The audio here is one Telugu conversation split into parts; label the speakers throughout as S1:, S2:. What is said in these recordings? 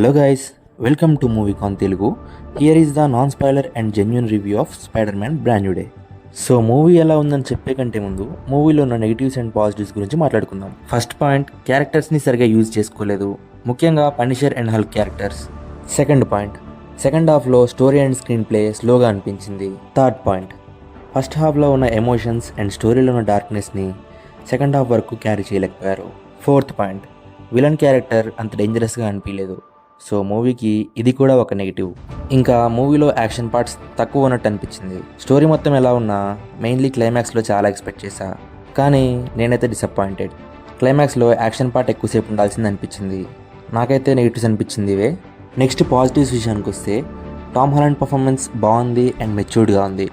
S1: Hello guys, welcome to MovieCon Telugu. Here is the non-spoiler and genuine review of Spider-Man Brand New Day. So movie ఎలా ఉందని చెప్పే కంటే ముందు మూవీలో ఉన్న నెగిటివ్స్ అండ్ పాజిటివ్స్ గురించి మాట్లాడుకుందాం. ఫస్ట్ పాయింట్, క్యారెక్టర్స్ని సరిగా యూజ్ చేసుకోలేదు, ముఖ్యంగా Punisher and Hulk characters. Second point, second హాఫ్లో స్టోరీ అండ్ స్క్రీన్ ప్లే స్లోగా అనిపించింది. థర్డ్ పాయింట్, ఫస్ట్ హాఫ్లో ఉన్న ఎమోషన్స్ అండ్ స్టోరీలో ఉన్న డార్క్నెస్ని సెకండ్ హాఫ్ వరకు క్యారీ చేయలేకపోయారు. ఫోర్త్ పాయింట్, విలన్ క్యారెక్టర్ అంత డేంజరస్గా అనిపించలేదు. సో మూవీకి ఇది కూడా ఒక నెగిటివ్. ఇంకా మూవీలో యాక్షన్ పార్ట్స్ తక్కువ ఉన్నట్టు అనిపించింది. స్టోరీ మొత్తం ఎలా ఉన్నా మెయిన్లీ క్లైమాక్స్లో చాలా ఎక్స్పెక్ట్ చేశా, కానీ నేనైతే డిసప్పాయింటెడ్. క్లైమాక్స్లో యాక్షన్ పార్ట్ ఎక్కువసేపు ఉండాల్సింది అనిపించింది. నాకైతే నెగిటివ్స్ అనిపించింది ఇవే. నెక్స్ట్ పాజిటివ్స్ విషయానికి వస్తే, టామ్ హాలండ్ పర్ఫార్మెన్స్ బాగుంది అండ్ మెచ్యూర్డ్గా ఉంది.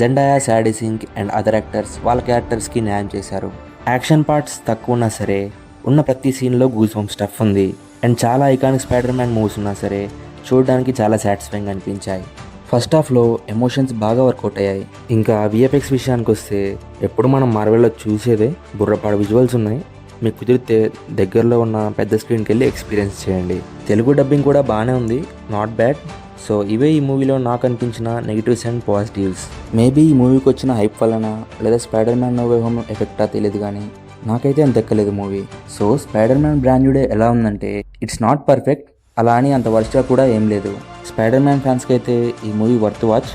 S1: Zendaya, Sadie Sink and other actors వాళ్ళ క్యారెక్టర్స్కి న్యాయం చేశారు. యాక్షన్ పార్ట్స్ తక్కువ ఉన్నా సరే ఉన్న ప్రతి సీన్లో గూస్ బంప్ స్టఫ్ ఉంది. అండ్ చాలా ఐకానిక్ స్పైడర్ మ్యాన్ మూవ్స్ ఉన్నా సరే చూడడానికి చాలా సాటిస్ఫైయింగ్ అనిపించాయి. ఫస్ట్ హాఫ్లో ఎమోషన్స్ బాగా వర్కౌట్ అయ్యాయి. ఇంకా విఎఫ్ఎక్స్ విషయానికి వస్తే, ఎప్పుడు మనం మార్వెల్లో చూసేదే బుర్రపాడు విజువల్స్ ఉన్నాయి. మీకు కుదిరితే దగ్గరలో ఉన్న పెద్ద స్క్రీన్కి వెళ్ళి ఎక్స్పీరియన్స్ చేయండి. తెలుగు డబ్బింగ్ కూడా బాగానే ఉంది, నాట్ బ్యాడ్. సో ఇవే ఈ మూవీలో నాకు అనిపించిన నెగిటివ్స్ అండ్ పాజిటివ్స్. మేబీ ఈ మూవీకి వచ్చిన హైప్ వలన లేదా Spider Man No Way Home ఎఫెక్టా తెలియదు, కానీ నాకైతే అంత ఎక్కలేదు movie. So Spider Man Brand New Day ఎలా ఉందంటే, ఇట్స్ నాట్ పర్ఫెక్ట్, అలా అని అంత వర్స్ట్గా కూడా ఏం లేదు. స్పైడర్ మ్యాన్ ఫ్యాన్స్కి అయితే ఈ movie worth watch.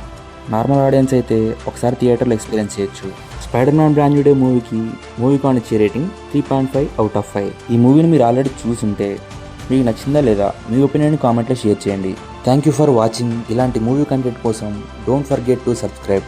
S1: Normal audience అయితే ఒకసారి థియేటర్లో ఎక్స్పీరియన్స్ చేయొచ్చు. Spider Man Brand New day మూవీకి మూవీకాన్ ఇచ్చే రేటింగ్ 3.5 అవుట్ ఆఫ్ 5. ఈ మూవీని మీరు ఆల్రెడీ చూసుంటే మీకు నచ్చిందా లేదా మీ ఒపీనియన్ కామెంట్లో షేర్ చేయండి. Thank you for watching. ఇలాంటి మూవీ కంటెంట్ కోసం డోంట్ ఫర్గెట్ టు సబ్స్క్రైబ్.